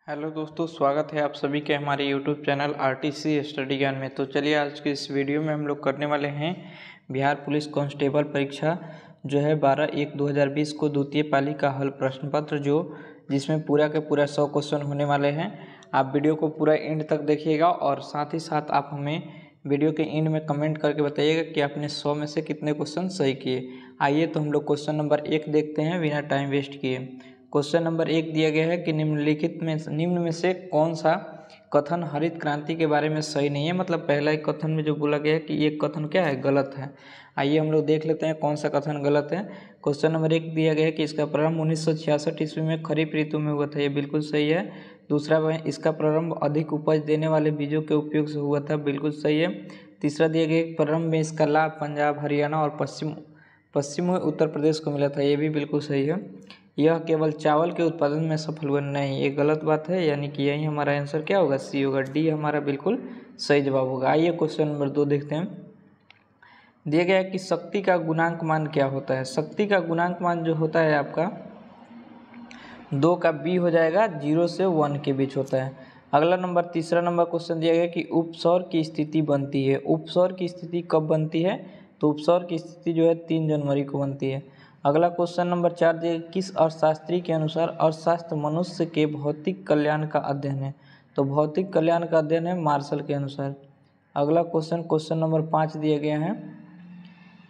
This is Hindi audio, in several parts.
हेलो दोस्तों, स्वागत है आप सभी के हमारे यूट्यूब चैनल आरटीसी स्टडी ज्ञान में। तो चलिए आज की इस वीडियो में हम लोग करने वाले हैं बिहार पुलिस कांस्टेबल परीक्षा जो है 12/1/2020 को द्वितीय पाली का हल प्रश्न पत्र जिसमें पूरा के पूरा 100 क्वेश्चन होने वाले हैं। आप वीडियो को पूरा एंड तक देखिएगा और साथ ही साथ आप हमें वीडियो के एंड में कमेंट करके बताइएगा कि आपने 100 में से कितने क्वेश्चन सही किए। आइए तो हम लोग क्वेश्चन नंबर 1 देखते हैं बिना टाइम वेस्ट किए। क्वेश्चन नंबर 1 दिया गया है कि निम्न में से कौन सा कथन हरित क्रांति के बारे में सही नहीं है। मतलब पहला एक कथन में जो बोला गया है कि ये कथन क्या है, गलत है। आइए हम लोग देख लेते हैं कौन सा कथन गलत है। क्वेश्चन नंबर 1 दिया गया है कि इसका प्रारंभ 1966 ईस्वी में खरीफ ऋतु में हुआ था। ये बिल्कुल सही है। दूसरा इसका प्रारंभ अधिक उपज देने वाले बीजों के उपयोग से हुआ था। बिल्कुल सही है। तीसरा दिया गया है प्रारंभ में इसका लाभ पंजाब, हरियाणा और पश्चिमी उत्तर प्रदेश को मिला था। ये भी बिल्कुल सही है। यह केवल चावल के उत्पादन में सफल हुआ नहीं, ये गलत बात है। यानी कि यही हमारा आंसर क्या होगा, सी होगा। डी हमारा बिल्कुल सही जवाब होगा। आइए क्वेश्चन नंबर 2 देखते हैं। दिया गया है कि शक्ति का गुणांक मान क्या होता है। शक्ति का गुणांक मान जो होता है आपका 2 का b हो जाएगा, 0 से 1 के बीच होता है। अगला नंबर तीसरा नंबर क्वेश्चन दिया गया कि उपसौर की स्थिति बनती है। उपसौर की स्थिति कब बनती है, तो उपसौर की स्थिति जो है 3 जनवरी को बनती है। अगला क्वेश्चन नंबर 4 दिया गया किस अर्थशास्त्री के अनुसार अर्थशास्त्र मनुष्य के भौतिक कल्याण का अध्ययन है। तो भौतिक कल्याण का अध्ययन है मार्शल के अनुसार। अगला क्वेश्चन नंबर 5 दिया गया है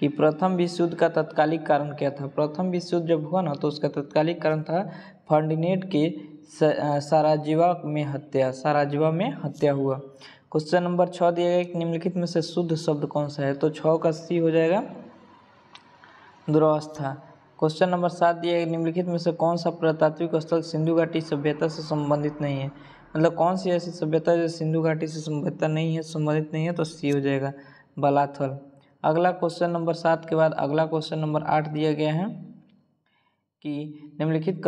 कि प्रथम विश्व युद्ध का तत्कालिक कारण क्या था। प्रथम विश्व युद्ध जब हुआ ना तो उसका तत्कालिक कारण था फर्डिनेंड के साराजीवा में हत्या हुआ। क्वेश्चन नंबर 6 दिया गया कि निम्नलिखित में से शुद्ध शब्द कौन सा है। तो 6 का सी हो जाएगा, दुरावस्था। क्वेश्चन नंबर 7 दिया गया निम्नलिखित में से कौन सा पुरातात्विक स्थल सिंधु घाटी सभ्यता से संबंधित नहीं है। मतलब कौन सी ऐसी सभ्यता जो सिंधु घाटी से संबंधित नहीं है, तो सी हो जाएगा, बलाथल। अगला क्वेश्चन नंबर 7 के बाद अगला क्वेश्चन नंबर 8 दिया गया है कि निम्नलिखित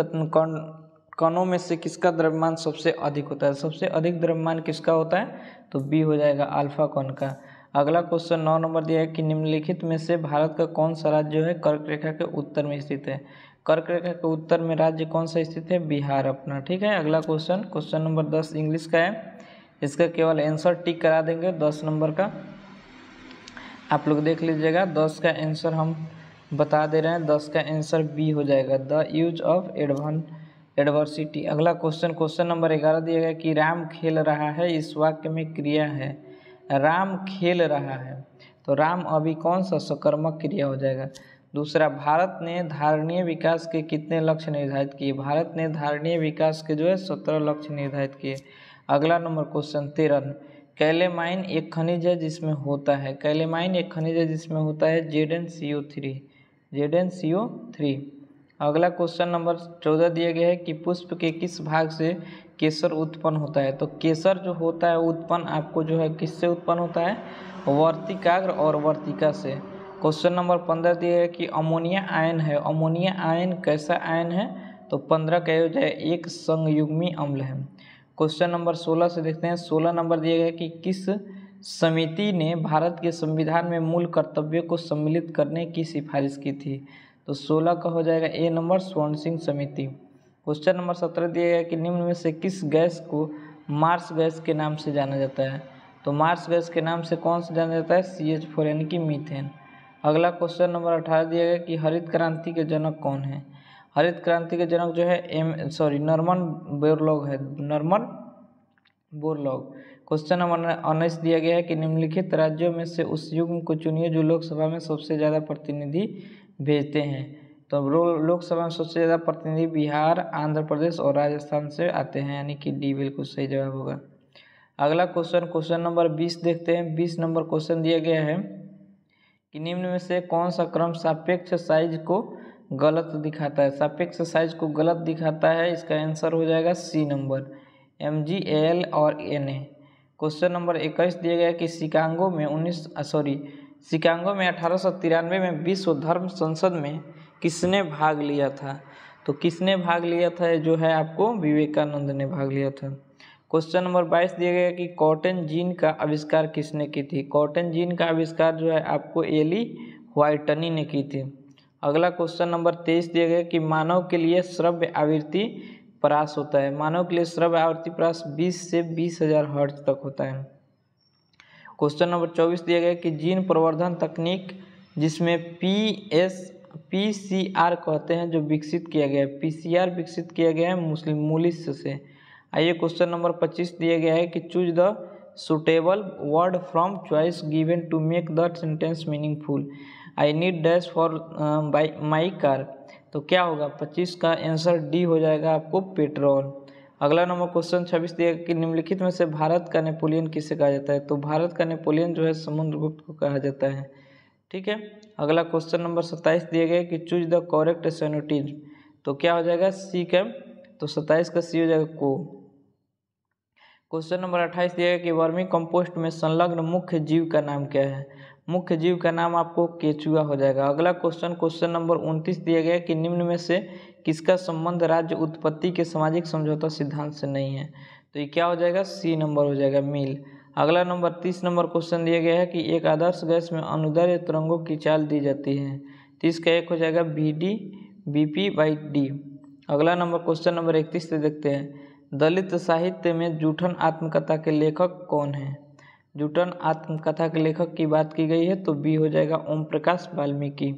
कणों में से किसका द्रव्यमान सबसे अधिक होता है। सबसे अधिक द्रव्यमान किसका होता है, तो बी हो जाएगा, अल्फा कण का। अगला क्वेश्चन 9 नंबर दिया है कि निम्नलिखित में से भारत का कौन सा राज्य जो है कर्क रेखा के उत्तर में स्थित है। कर्क रेखा के उत्तर में राज्य कौन सा स्थित है, बिहार अपना। ठीक है। अगला क्वेश्चन नंबर 10 इंग्लिश का है। इसका केवल आंसर टिक करा देंगे 10 नंबर का, आप लोग देख लीजिएगा। 10 का आंसर हम बता दे रहे हैं, 10 का आंसर बी हो जाएगा, द यूज ऑफ एडवर्सिटी। अगला क्वेश्चन नंबर 11 दिया गया कि राम खेल रहा है, इस वाक्य में क्रिया है। राम खेल रहा है, तो राम अभी कौन सा सकर्मक क्रिया हो जाएगा। दूसरा, भारत ने धारणीय विकास के कितने लक्ष्य निर्धारित किए। भारत ने धारणीय विकास के जो है 17 लक्ष्य निर्धारित किए। अगला नंबर क्वेश्चन 13, कैलेमाइन एक खनिज है जिसमें होता है। कैलेमाइन एक खनिज है जिसमें होता है ZnCO3। अगला क्वेश्चन नंबर 14 दिया गया है कि पुष्प के किस भाग से केसर उत्पन्न होता है। तो केसर जो होता है उत्पन्न आपको जो है किससे उत्पन्न होता है, वर्तिकाग्र और वर्तिका से। क्वेश्चन नंबर 15 दिया है कि अमोनिया आयन है। अमोनिया आयन कैसा आयन है, तो 15 का हो जाए एक संयुग्मी अम्ल है। क्वेश्चन नंबर 16 से देखते हैं। 16 नंबर दिया गया कि किस समिति ने भारत के संविधान में मूल कर्तव्यों को सम्मिलित करने की सिफारिश की थी। तो 16 का हो जाएगा ए नंबर, स्वर्ण सिंह समिति। क्वेश्चन नंबर 17 दिया गया कि निम्न में से किस गैस को मार्स गैस के नाम से जाना जाता है। तो मार्स गैस के नाम से कौन सा जाना जाता है, CH4 यानी कि मीथेन। अगला क्वेश्चन नंबर 18 दिया गया कि हरित क्रांति के जनक कौन है। हरित क्रांति के जनक जो है नॉर्मन बोरलॉग है, नॉर्मन बोरलॉग। क्वेश्चन नंबर 19 दिया गया है कि निम्नलिखित राज्यों में से उस युग्म को चुनिए जो लोकसभा में सबसे ज़्यादा प्रतिनिधि भेजते हैं। तो लोकसभा में सबसे ज़्यादा प्रतिनिधि बिहार, आंध्र प्रदेश और राजस्थान से आते हैं, यानी कि डी बिल्कुल सही जवाब होगा। अगला क्वेश्चन नंबर 20 देखते हैं। 20 नंबर क्वेश्चन दिया गया है कि निम्न में से कौन सा क्रम सापेक्ष साइज को गलत दिखाता है। सापेक्ष साइज को गलत दिखाता है, इसका आंसर हो जाएगा सी नंबर, MG, AL और NA। क्वेश्चन नंबर 21 दिया गया कि शिकागो में 1893 में विश्व धर्म संसद में किसने भाग लिया था। तो किसने भाग लिया था, जो है आपको विवेकानंद ने भाग लिया था। क्वेश्चन नंबर 22 दिया गया कि कॉटन जीन का आविष्कार किसने की थी। कॉटन जीन का आविष्कार जो है आपको एली व्हाइटनी ने की थी। अगला क्वेश्चन नंबर 23 दिया गया कि मानव के लिए श्रव्य आवृत्ति परास होता है। मानव के लिए श्रव्य आवृत्ति परास 20 से 20,000 हर्ट्ज तक होता है। क्वेश्चन नंबर 24 दिया गया कि जीन प्रवर्धन तकनीक जिसमें PCR कहते हैं जो विकसित किया गया है, PCR विकसित किया गया है मुस्लिम मूलिस से। आइए क्वेश्चन नंबर 25 दिया गया है कि choose the suitable word from choice given to make the sentence meaningful. I need dash for my car. तो क्या होगा, 25 का आंसर डी हो जाएगा आपको पेट्रोल। अगला नंबर क्वेश्चन 26 दिया कि निम्नलिखित में से भारत का नेपोलियन किसे कहा जाता है। तो भारत का नेपोलियन जो है समुद्रगुप्त को कहा जाता है। ठीक है। अगला क्वेश्चन नंबर 27 दिया गया कि चूज द करेक्ट सिनोनिम। तो क्या हो जाएगा, सी का, तो 27 का सी हो जाएगा को। क्वेश्चन नंबर 28 दिया गया कि वर्मी कंपोस्ट में संलग्न मुख्य जीव का नाम क्या है। मुख्य जीव का नाम आपको केचुआ हो जाएगा। अगला क्वेश्चन नंबर 29 दिया गया कि निम्न में से किसका संबंध राज्य उत्पत्ति के सामाजिक समझौता सिद्धांत से नहीं है। तो ये क्या हो जाएगा, सी नंबर हो जाएगा, मिल। अगला नंबर 30 नंबर क्वेश्चन दिया गया है कि एक आदर्श गैस में अनुदैर्ध्य तरंगों की चाल दी जाती है। 30 का एक हो जाएगा VD BP/D। अगला नंबर क्वेश्चन नंबर 31 से देखते हैं, दलित साहित्य में जूठन आत्मकथा के लेखक कौन है। जूठन आत्मकथा के लेखक की बात की गई है तो बी हो जाएगा ओम प्रकाश वाल्मीकि।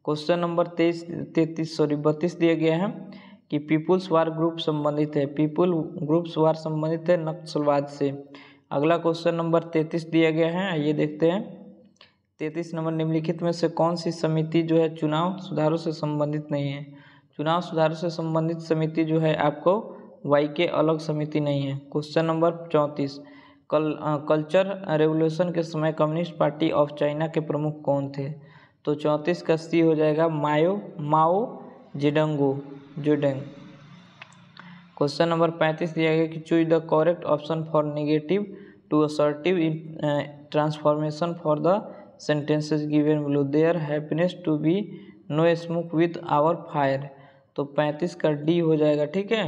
क्वेश्चन नंबर 32 दिया गया है कि पीपुल्स वार ग्रुप संबंधित है, पीपुल ग्रुप्स वार संबंधित है नक्सलवाद से। अगला क्वेश्चन नंबर 33 दिया गया है, आइए देखते हैं। 33 नंबर, निम्नलिखित में से कौन सी समिति जो है चुनाव सुधारों से संबंधित नहीं है। चुनाव सुधारों से संबंधित समिति जो है आपको YK अलग समिति नहीं है। क्वेश्चन नंबर 34, कल्चर रेवोल्यूशन के समय कम्युनिस्ट पार्टी ऑफ चाइना के प्रमुख कौन थे। तो 34 का सी हो जाएगा माओ जेडंग। क्वेश्चन नंबर 35 दिया गया कि choose the correct option for negative to assertive transformation for the sentences given below. There happiness to be no smoke with our fire. तो 35 का डी हो जाएगा। ठीक है।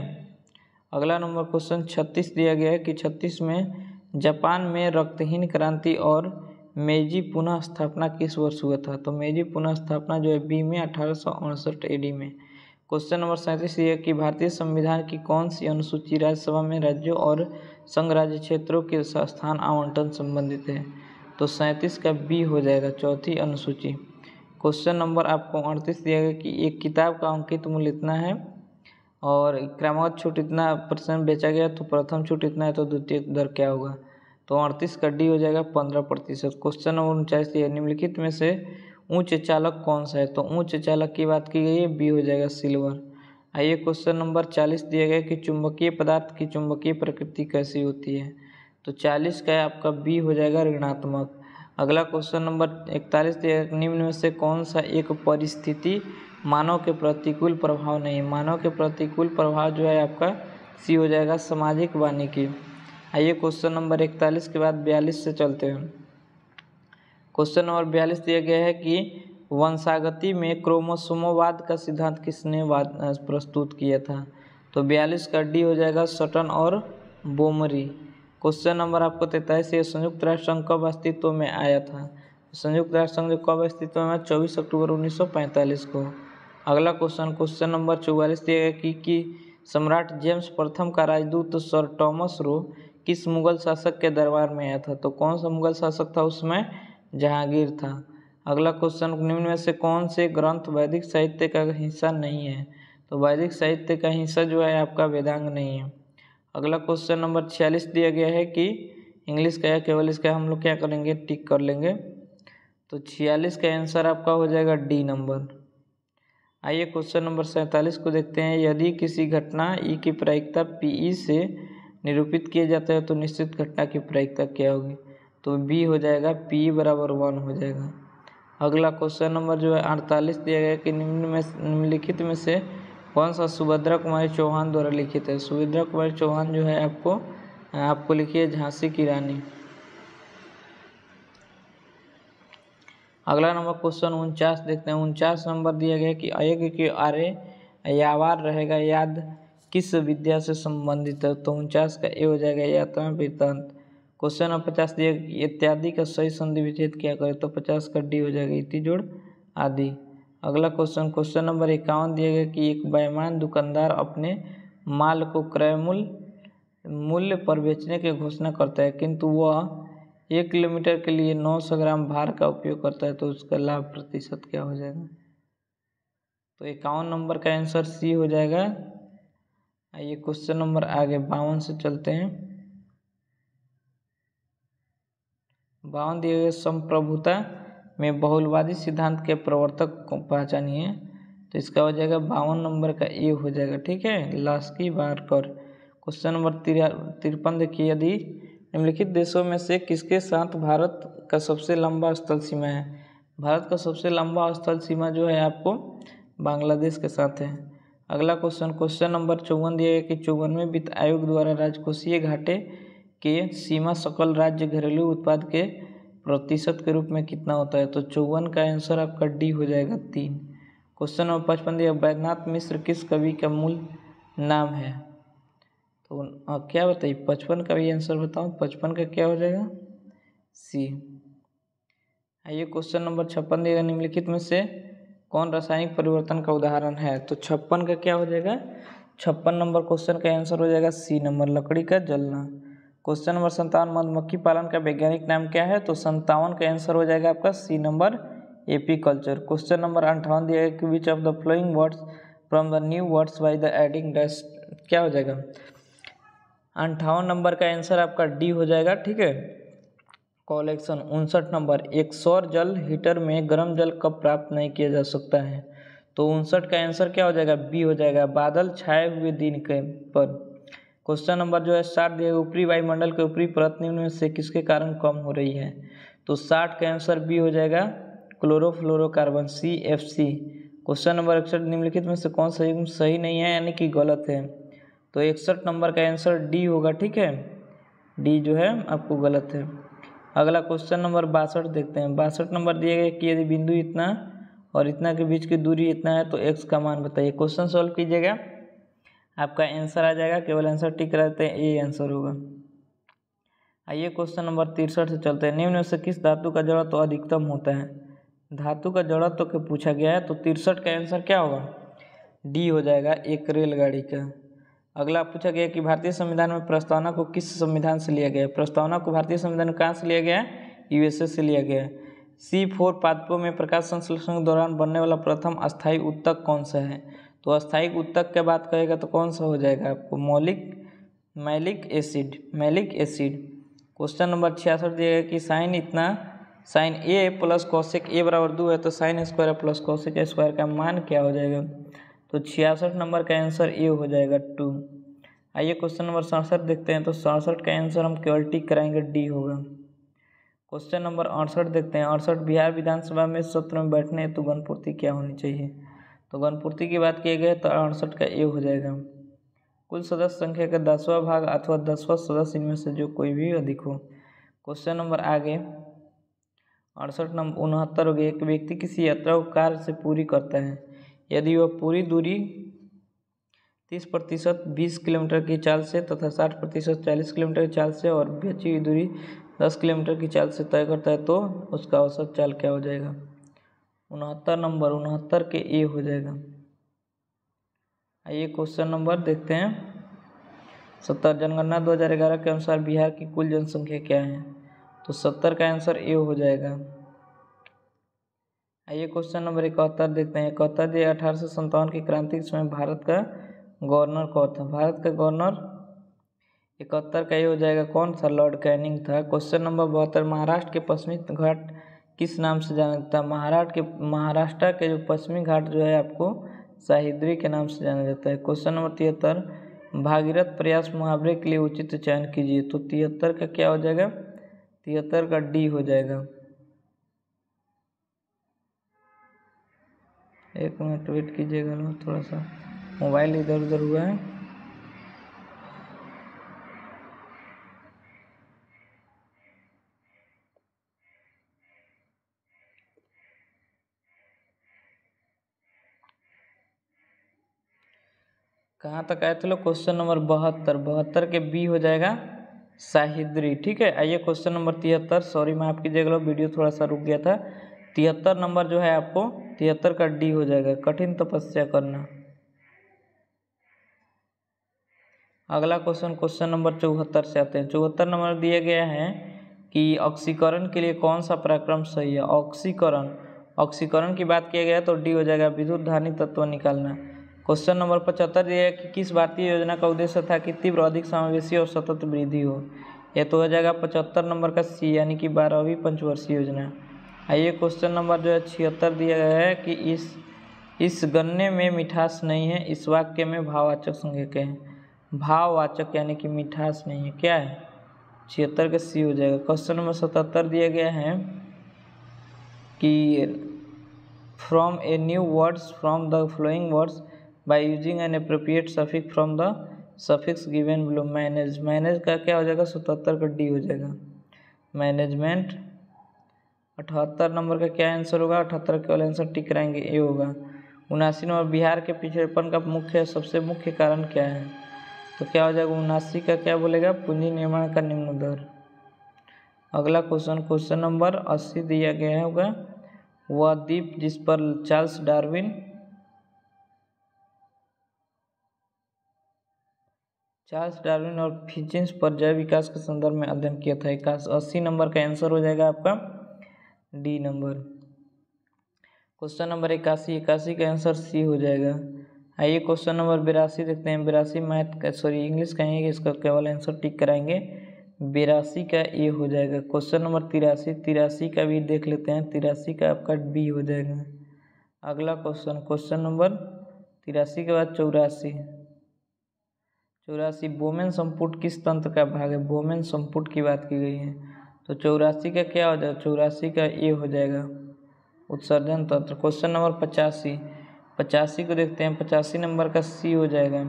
अगला नंबर क्वेश्चन 36 दिया गया है कि 36 में जापान में रक्तहीन क्रांति और मेजी पुनः स्थापना किस वर्ष हुआ था। तो मेजी पुनः स्थापना जो है बी में 1868 AD में। क्वेश्चन नंबर 37 ये कि भारतीय संविधान की कौन सी अनुसूची राज्यसभा में राज्यों और संघ राज्य क्षेत्रों के स्थान आवंटन संबंधित है। तो 37 का बी हो जाएगा, चौथी अनुसूची। क्वेश्चन नंबर आपको 38 दिया गया कि एक किताब का अंकित मूल्य इतना है और क्रमगत छूट इतना % बेचा गया तो प्रथम छूट इतना है तो द्वितीय दर क्या होगा। तो 38 का डी हो जाएगा 15%। क्वेश्चन नंबर 49 है, निम्नलिखित में से उच्च चालक कौन सा है। तो उच्च चालक की बात की गई है, बी हो जाएगा सिल्वर। आइए क्वेश्चन नंबर 40 दिया गया कि चुंबकीय पदार्थ की चुंबकीय प्रकृति कैसी होती है। तो 40 का आपका बी हो जाएगा ऋणात्मक। अगला क्वेश्चन नंबर 41 दिया गया, निम्न में से कौन सा एक परिस्थिति मानव के प्रतिकूल प्रभाव नहीं। मानव के प्रतिकूल प्रभाव जो है आपका सी हो जाएगा सामाजिक वानिकी। आइए क्वेश्चन नंबर 41 के बाद 42 से चलते हैं। क्वेश्चन नंबर 42 दिया गया है कि वंशागति में क्रोमोसोमवाद का सिद्धांत किसने प्रस्तुत किया था। तो 42 का डी हो जाएगा सटन और बोमरी। क्वेश्चन नंबर आपको 43 है, संयुक्त राष्ट्र संघ कब अस्तित्व में आया था। संयुक्त राष्ट्र संघ कब अस्तित्व में आया, 24 अक्टूबर 1945 को। अगला क्वेश्चन नंबर 44 दिया गया कि सम्राट जेम्स प्रथम का राजदूत सर टॉमस रो किस मुगल शासक के दरबार में आया था। तो कौन सा मुगल शासक था, उसमें जहांगीर था। अगला क्वेश्चन, निम्न में से कौन से ग्रंथ वैदिक साहित्य का हिस्सा नहीं है। तो वैदिक साहित्य का हिस्सा जो है आपका वेदांग नहीं है। अगला क्वेश्चन नंबर 46 दिया गया है कि इंग्लिश का या केवल इसका हम लोग क्या करेंगे, टिक कर लेंगे। तो 46 का आंसर आपका हो जाएगा डी नंबर। आइए क्वेश्चन नंबर 47 को देखते हैं। यदि किसी घटना ई की प्रायिकता PE से निरूपित किया जाता है तो निश्चित घटना की प्रायिकता क्या होगी। तो बी हो जाएगा PE बराबर 1 हो जाएगा। अगला क्वेश्चन नंबर जो है 48 दिया गया कि निम्नलिखित में से कौन सा सुभद्रा कुमारी चौहान द्वारा लिखित है। सुभद्रा कुमारी चौहान जो है आपको लिखी है झांसी की रानी। अगला नंबर क्वेश्चन 49 देखते हैं। 49 नंबर दिया गया कि अयज्ञ के आर्य यावार रहेगा याद किस विद्या से संबंधित है। तो 49 का ए हो जाएगा यात्रा वृत्तांत। क्वेश्चन नंबर 50 दिया इत्यादि का सही संधि विच्छेद क्या करे। तो 50 का डी हो जाएगा इति जोड़ आदि। अगला क्वेश्चन नंबर 51 दिया गया कि एक बेईमान दुकानदार अपने माल को क्रय मूल्य पर बेचने की घोषणा करता है, किंतु वह 1 किलोमीटर के लिए 900 ग्राम भार का उपयोग करता है, तो उसका लाभ प्रतिशत क्या हो जाएगा? तो 51 नंबर का आंसर सी हो जाएगा। आइए क्वेश्चन नंबर आगे 52 से चलते हैं। 52 दिए गए संप्रभुता में बहुलवादी सिद्धांत के प्रवर्तक को पहचानिए, तो इसका हो जाएगा 52 नंबर का ए हो जाएगा। ठीक है, लास्की बारकर। क्वेश्चन नंबर 53 देखिए, यदि निम्नलिखित देशों में से किसके साथ भारत का सबसे लंबा स्थल सीमा है? भारत का सबसे लंबा स्थल सीमा जो है आपको बांग्लादेश के साथ है। अगला क्वेश्चन नंबर 54 दिया गया कि 54वें वित्त आयोग द्वारा राजकोषीय घाटे के सीमा सकल राज्य घरेलू उत्पाद के प्रतिशत के रूप में कितना होता है? तो 54 का आंसर आपका डी हो जाएगा 3। क्वेश्चन नंबर 55 दिया, बैद्यनाथ मिश्र किस कवि का मूल नाम है? तो क्या बताइए, 55 का भी आंसर बताओ, 55 का क्या हो जाएगा? सी। आइए क्वेश्चन नंबर 56 दिएगा, निम्नलिखित में से कौन रासायनिक परिवर्तन का उदाहरण है? तो 56 का क्या हो जाएगा? 56 नंबर क्वेश्चन का आंसर हो जाएगा सी नंबर, लकड़ी का जलना। क्वेश्चन नंबर 57, मधुमक्खी पालन का वैज्ञानिक नाम क्या है? तो 57 का आंसर हो जाएगा आपका C number, apiculture. Question number 58 दिया गया कि which of the following words from the new words by the adding dash, क्या हो जाएगा? 58 नंबर का आंसर आपका डी हो जाएगा। ठीक है, कलेक्शन। 59 नंबर, एक सौर जल हीटर में गर्म जल कब प्राप्त नहीं किया जा सकता है? तो 59 का आंसर क्या हो जाएगा? बी हो जाएगा, बादल छाए हुए दिन के पर। क्वेश्चन नंबर जो है 60 दिया, ऊपरी वायुमंडल के ऊपरी परत निम्न में से किसके कारण कम हो रही है? तो 60 का आंसर बी हो जाएगा, क्लोरोफ्लोरोकार्बन, CFC। क्वेश्चन नंबर 61, निम्नलिखित में से कौन सा युग्म सही नहीं है यानी कि गलत है? तो 61 नंबर का आंसर डी होगा। ठीक है, डी जो है आपको गलत है। अगला क्वेश्चन नंबर 62 देखते हैं। 62 नंबर दिए गए कि यदि बिंदु इतना और इतना के बीच की दूरी इतना है तो x का मान बताइए। क्वेश्चन सॉल्व कीजिएगा, आपका आंसर आ जाएगा। केवल आंसर टिक रहते हैं, ए आंसर होगा। आइए क्वेश्चन नंबर 63 से चलते हैं। निम्न में से किस धातु का जड़त्व तो अधिकतम होता है? धातु का जड़त्व तो पूछा गया है, तो 63 का आंसर क्या होगा? डी हो जाएगा, एक रेलगाड़ी का। अगला पूछा गया कि भारतीय संविधान में प्रस्तावना को किस संविधान से लिया गया है? प्रस्तावना को भारतीय संविधान में कहाँ से लिया गया है? USA से लिया गया है। C4 पादपों में प्रकाश संश्लेषण के दौरान बनने वाला प्रथम अस्थायी उत्तक कौन सा है? तो अस्थायी उत्तक की बात करेगा तो कौन सा हो जाएगा आपको? Malic acid. क्वेश्चन नंबर 66 दिया गया कि sine A plus cosec A बराबर 2 है, तो sine square plus cosec square का मान क्या हो जाएगा? तो 66 नंबर का आंसर ए हो जाएगा 2। आइए क्वेश्चन नंबर 67 देखते हैं। तो 67 का आंसर हम केवल टिक कराएंगे, डी होगा। क्वेश्चन नंबर 68 देखते हैं। 68, बिहार विधानसभा में सत्र में बैठने हेतु गणपूर्ति क्या होनी चाहिए? तो गणपूर्ति की बात की गई तो 68 का ए हो जाएगा। कुल सदस्य संख्या का 10वां भाग अथवा 10वां सदस्य, इनमें से जो कोई भी अधिक हो। क्वेश्चन नंबर आगे 68 नंबर 69 हो गया। एक व्यक्ति किसी यात्रा को कार से पूरी करता है, यदि वह पूरी दूरी 30% 20 किलोमीटर की चाल से तथा 60% 40 किलोमीटर की चाल से और बची हुई दूरी 10 किलोमीटर की चाल से तय करता है, तो उसका औसत चाल क्या हो जाएगा? 69 नंबर, 69 के ए हो जाएगा। आइए क्वेश्चन नंबर देखते हैं 70, जनगणना 2011 के अनुसार बिहार की कुल जनसंख्या क्या है? तो 70 का आंसर ए हो जाएगा। आइए क्वेश्चन नंबर 71 देखते हैं। 71 दिए, 1857 की क्रांति के समय भारत का गवर्नर कौन था? भारत का गवर्नर 71 का ये हो जाएगा, कौन सा? लॉर्ड कैनिंग था। क्वेश्चन नंबर 72, महाराष्ट्र के पश्चिमी घाट किस नाम से जाना जाता है? महाराष्ट्र के जो पश्चिमी घाट जो है आपको सह्याद्री के नाम से जाना जाता है। क्वेश्चन नंबर 73, भागीरथ प्रयास मुहावरे के लिए उचित चयन कीजिए। तो 73 का क्या हो जाएगा? 73 का डी हो जाएगा। एक मिनट वेट कीजिएगा, थोड़ा सा मोबाइल इधर उधर हुआ है। कहाँ तक आए थे लोग? क्वेश्चन नंबर 72 के बी हो जाएगा, सह्याद्री। ठीक है, आइए क्वेश्चन नंबर 73, सॉरी मैं आपकी जगह वीडियो थोड़ा सा रुक गया था। 73 नंबर जो है आपको 73 का डी हो जाएगा, कठिन तपस्या करना। अगला क्वेश्चन नंबर 74 से आते हैं। 74 नंबर दिया गया है कि ऑक्सीकरण के लिए कौन सा पराक्रम सही है। ऑक्सीकरण की बात किया गया तो डी हो जाएगा, विद्युत धानी तत्व निकालना। क्वेश्चन नंबर 75 दिया है कि किस भारतीय योजना का उद्देश्य था कि तीव्र, अधिक समावेशी और सतत वृद्धि हो। यह तो हो जाएगा 75 नंबर का सी, यानी कि 12वीं पंचवर्षीय योजना। आइए क्वेश्चन नंबर जो है 76 दिया गया है कि इस गन्ने में मिठास नहीं है, इस वाक्य में भाववाचक संज्ञक है। भाववाचक यानी कि मिठास नहीं है, क्या है? 76 का सी हो जाएगा। क्वेश्चन नंबर 77 दिया गया है कि from a new words from the following words by using N appropriate suffix from the suffix given below. Manage का क्या हो जाएगा? 77 का डी हो जाएगा, मैनेजमेंट। 78 नंबर का क्या आंसर होगा? 78 का आंसर टिक कराएंगे, ए होगा। 79 नंबर बिहार के पिछड़ेपन का सबसे मुख्य कारण क्या है? तो क्या हो जाएगा? 79 का क्या बोलेगा? पूंजी निर्माण का निम्न दर। अगला क्वेश्चन नंबर 80 दिया गया होगा, वह द्वीप जिस पर चार्ल्स डार्विन और फिंचिस पर जैव विकास के संदर्भ में अध्ययन किया था। 80 नंबर का आंसर हो जाएगा आपका डी नंबर। क्वेश्चन नंबर 81 का आंसर सी हो जाएगा। आइए क्वेश्चन नंबर 82 देखते हैं। 82 मैथ का इंग्लिश कहेंगे, इसका केवल आंसर टिक कराएंगे। 82 का ए हो जाएगा। क्वेश्चन नंबर 83 का भी देख लेते हैं। 83 का आपका बी हो जाएगा। अगला क्वेश्चन नंबर 83 के बाद 84 बोमेन संपुट किस तंत्र का भाग है? बोमेन संपुट की बात की गई है, तो 84 का क्या हो जाएगा? 84 का ए हो जाएगा, उत्सर्जन तंत्र। क्वेश्चन नंबर 85 को देखते हैं। 85 नंबर का सी हो जाएगा।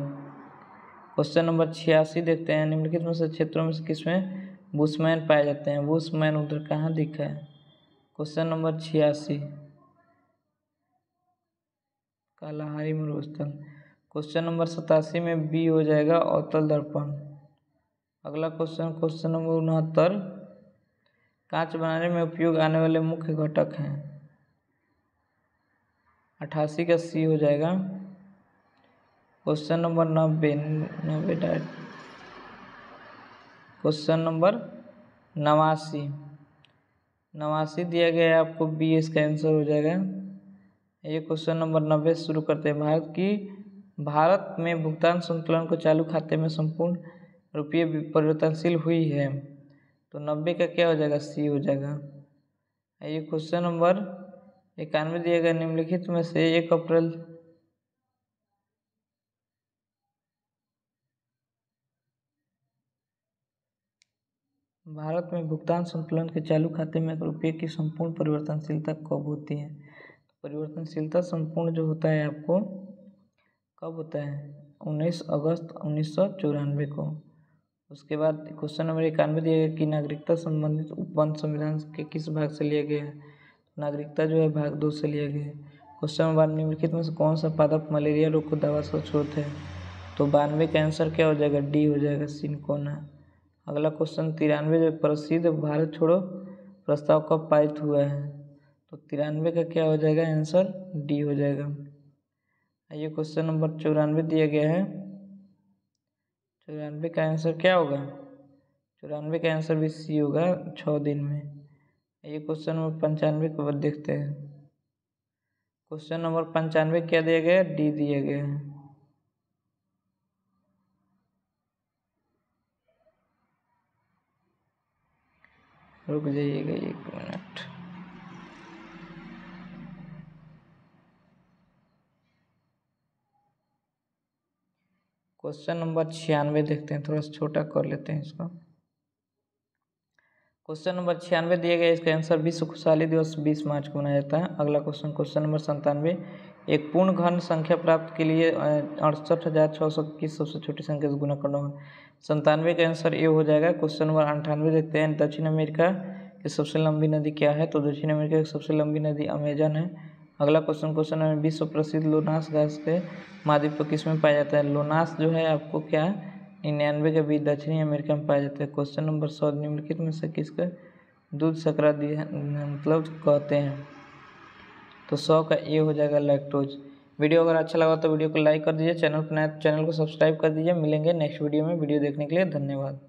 क्वेश्चन नंबर 86 देखते हैं। निम्नलिखित में से क्षेत्रों में से किसमें बुशमैन पाए जाते हैं? बुशमैन उधर कहाँ दिखा है? क्वेश्चन नंबर 86 कालाहारी मरुस्थल। क्वेश्चन नंबर 87 में बी हो जाएगा, अवतल दर्पण। अगला क्वेश्चन नंबर 69 कांच बनाने में उपयोग आने वाले मुख्य घटक हैं। 88 का सी हो जाएगा। क्वेश्चन नंबर 90 क्वेश्चन नंबर 89 दिया गया है आपको, बी इसका आंसर हो जाएगा। ये क्वेश्चन नंबर 90 शुरू करते हैं। भारत में भुगतान संतुलन को चालू खाते में संपूर्ण रुपये परिवर्तनशील हुई है, तो 90 का क्या हो जाएगा? सी हो जाएगा। ये क्वेश्चन नंबर 91 दिया गया। निम्नलिखित में से 1 अप्रैल भारत में भुगतान संतुलन के चालू खाते में रुपये की संपूर्ण परिवर्तनशीलता कब होती है? परिवर्तनशीलता संपूर्ण जो होता है आपको कब होता है? 19 अगस्त 1994 को। उसके बाद क्वेश्चन नंबर 91 दिया गया कि नागरिकता संबंधित उपबंध संविधान के किस भाग से लिया गया है? नागरिकता जो है भाग 2 से लिया गया है। क्वेश्चन नंबर निम्नलिखित में से कौन सा पादप मलेरिया रोग को दवा से स्रोत है? तो 92 का आंसर क्या हो जाएगा? डी हो जाएगा, सिनकोना। अगला क्वेश्चन 93 जो प्रसिद्ध भारत छोड़ो प्रस्ताव कब पारित हुआ है? तो 93 का क्या हो जाएगा? आंसर डी हो जाएगा। आइए क्वेश्चन नंबर 94 दिया गया है। 94 का आंसर क्या होगा? 94 का आंसर भी सी होगा, 6 दिन में। आइए क्वेश्चन नंबर 95 को देखते हैं। क्वेश्चन नंबर 95 क्या दिया गया? डी दिया गया है। रुक जाइएगा 1 मिनट। क्वेश्चन नंबर 96 देखते हैं, थोड़ा सा छोटा कर लेते हैं इसको। क्वेश्चन नंबर 96 दिया गया, इसका आंसर विश्व खुशहाली दिवस 20 मार्च को मनाया जाता है। अगला क्वेश्चन नंबर 97 एक पूर्ण घन संख्या प्राप्त के लिए 68,600 की सबसे छोटी संख्या से गुना करना है। 97 का आंसर ए हो जाएगा। क्वेश्चन नंबर 98 देखते हैं। दक्षिण अमेरिका की सबसे लंबी नदी क्या है? तो दक्षिण अमेरिका की सबसे लंबी नदी अमेजन है। अगला क्वेश्चन नंबर विश्व प्रसिद्ध लोनास गैस के महाद्वीप पर किस में पाया जाता है? लोनास जो है आपको क्या 99 के बीच दक्षिणी अमेरिका में पाया जाता है। क्वेश्चन नंबर 100 निम्नलिखित में से किसका दूध शर्करा मतलब कहते हैं? तो 100 का ए हो जाएगा, लैक्टोज। वीडियो अगर अच्छा लगा तो वीडियो को लाइक कर दीजिए, चैनल पर नया चैनल को सब्सक्राइब कर दीजिए। मिलेंगे नेक्स्ट वीडियो में। वीडियो देखने के लिए धन्यवाद।